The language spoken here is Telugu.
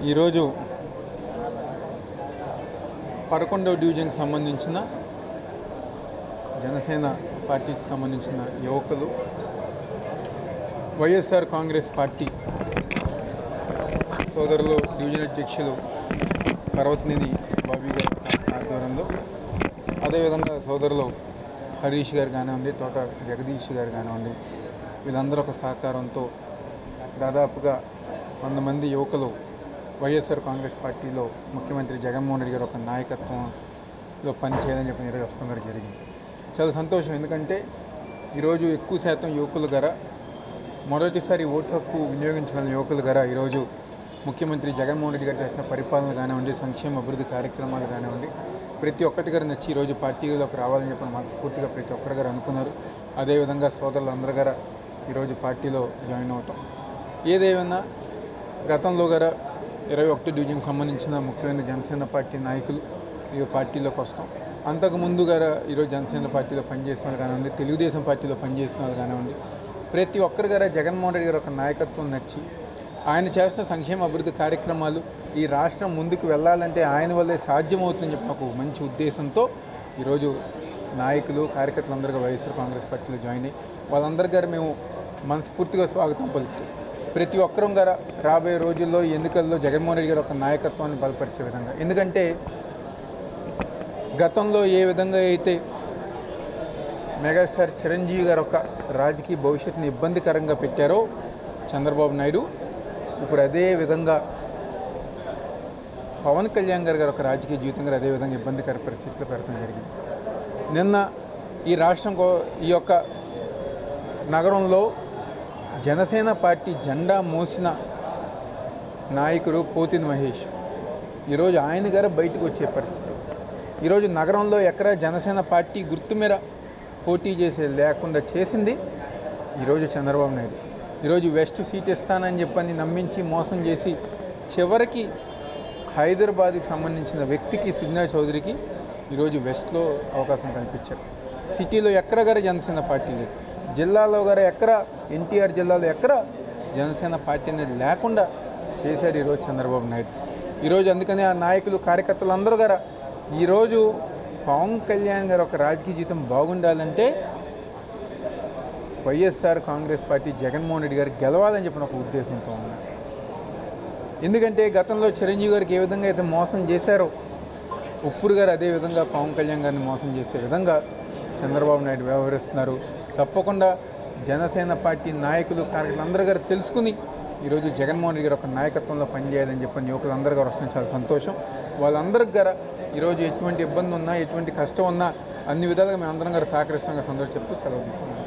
ఈరోజు 11వ డివిజన్కి సంబంధించిన జనసేన పార్టీకి సంబంధించిన యువకులు వైఎస్ఆర్ కాంగ్రెస్ పార్టీ సోదరులు డివిజన్ అధ్యక్షులు పర్వతనేని బాబీ గారి ఆధ్వర్యంలో, అదేవిధంగా సోదరులు హరీష్ గారు కానివ్వండి, తోట జగదీష్ గారు కానివ్వండి, వీళ్ళందరూ ఒక సహకారంతో దాదాపుగా 100 మంది యువకులు వైఎస్ఆర్ కాంగ్రెస్ పార్టీలో ముఖ్యమంత్రి జగన్మోహన్ రెడ్డి గారు ఒక నాయకత్వంలో పనిచేయాలని చెప్పి ఈరోజు వస్తుండడం జరిగింది. చాలా సంతోషం. ఎందుకంటే ఈరోజు ఎక్కువ శాతం యువకులు గారా, మొదటిసారి ఓటు హక్కు వినియోగించుకున్న యువకులు గారా ఈరోజు ముఖ్యమంత్రి జగన్మోహన్ రెడ్డి గారు చేసిన పరిపాలన కానివ్వండి, సంక్షేమ అభివృద్ధి కార్యక్రమాలు కానివ్వండి, ప్రతి ఒక్కటి గారు నచ్చి ఈరోజు పార్టీలోకి రావాలని చెప్పిన మనస్ఫూర్తిగా ప్రతి ఒక్కరి గారు అనుకున్నారు. అదేవిధంగా సోదరులందరూ గారు ఈరోజు పార్టీలో జాయిన్ అవటం. ఏదేమైనా గతంలో గారా 21 డివిజన్కి సంబంధించిన ముఖ్యమైన జనసేన పార్టీ నాయకులు ఈ పార్టీలోకి వస్తాం. అంతకుముందు గారా ఈరోజు జనసేన పార్టీలో పనిచేసిన వాళ్ళు కానివ్వండి, తెలుగుదేశం పార్టీలో పనిచేసిన వాళ్ళు కానివ్వండి, ప్రతి ఒక్కరి గారా జగన్మోహన్ రెడ్డి గారు ఒక నాయకత్వం నచ్చి ఆయన చేస్తున్న సంక్షేమ అభివృద్ధి కార్యక్రమాలు ఈ రాష్ట్రం ముందుకు వెళ్ళాలంటే ఆయన వల్లే సాధ్యమవుతుందని చెప్పి ఒక మంచి ఉద్దేశంతో ఈరోజు నాయకులు కార్యకర్తలందరికీ వైఎస్ఆర్ కాంగ్రెస్ పార్టీలో జాయిన్ అయ్యి వాళ్ళందరి గారు మేము మనస్ఫూర్తిగా స్వాగతం పలుకుతూ ప్రతి ఒక్కరం గారు రాబోయే రోజుల్లో ఎన్నికల్లో జగన్మోహన్ రెడ్డి గారు ఒక నాయకత్వాన్ని బలపరిచే విధంగా, ఎందుకంటే గతంలో ఏ విధంగా అయితే మెగాస్టార్ చిరంజీవి గారు ఒక రాజకీయ భవిష్యత్తుని ఇబ్బందికరంగా పెట్టారో చంద్రబాబు నాయుడు, ఇప్పుడు అదే విధంగా పవన్ కళ్యాణ్ గారు ఒక రాజకీయ జీవితం గారు అదేవిధంగా ఇబ్బందికర పరిస్థితుల్లో పెడతాం జరిగింది. నిన్న ఈ రాష్ట్రం ఈ యొక్క నగరంలో జనసేన పార్టీ జెండా మోసిన నాయకుడు పోతిన మహేష్ ఈరోజు ఆయన గారు బయటకు వచ్చే పరిస్థితి. ఈరోజు నగరంలో ఎక్కడ జనసేన పార్టీ గుర్తు మీద పోటీ చేసే లేకుండా చేసింది ఈరోజు చంద్రబాబు నాయుడు. ఈరోజు వెస్ట్ సీట్ ఇస్తానని చెప్పని నమ్మించి మోసం చేసి చివరికి హైదరాబాద్కి సంబంధించిన వ్యక్తికి సుజనా చౌదరికి ఈరోజు వెస్ట్లో అవకాశం కల్పించారు. సిటీలో ఎక్కడ గారు జనసేన పార్టీ లేదు, జిల్లాలో గారు ఎక్కడ ఎన్టీఆర్ జిల్లాలో ఎక్కడ జనసేన పార్టీ అనేది లేకుండా చేశారు ఈరోజు చంద్రబాబు నాయుడు. ఈరోజు అందుకని ఆ నాయకులు కార్యకర్తలు అందరూ గారు ఈరోజు పవన్ కళ్యాణ్ గారు ఒక రాజకీయ జీవితం బాగుండాలంటే వైఎస్ఆర్ కాంగ్రెస్ పార్టీ జగన్మోహన్ రెడ్డి గారు గెలవాలని చెప్పిన ఒక ఉద్దేశంతో ఉన్నారు. ఎందుకంటే గతంలో చిరంజీవి గారికి ఏ విధంగా అయితే మోసం చేశారో ఉప్పుడు గారు అదే విధంగా పవన్ కళ్యాణ్ గారిని మోసం చేసే విధంగా చంద్రబాబు నాయుడు వ్యవహరిస్తున్నారు. తప్పకుండా జనసేన పార్టీ నాయకులు కార్యకర్తలు అందరూ గారు తెలుసుకుని ఈరోజు జగన్మోహన్ రెడ్డి గారు ఒక నాయకత్వంలో పనిచేయాలని చెప్పిన యువకులందరూ గారు వస్తుంది. చాలా సంతోషం. వాళ్ళందరికీ గారు ఈరోజు ఎటువంటి ఇబ్బంది ఉన్నా, ఎటువంటి కష్టం ఉన్నా అన్ని విధాలుగా మేము అందరం గారు సహకరిస్తాం సందర్భం చెప్తూ సెలవు తీసుకున్నాం.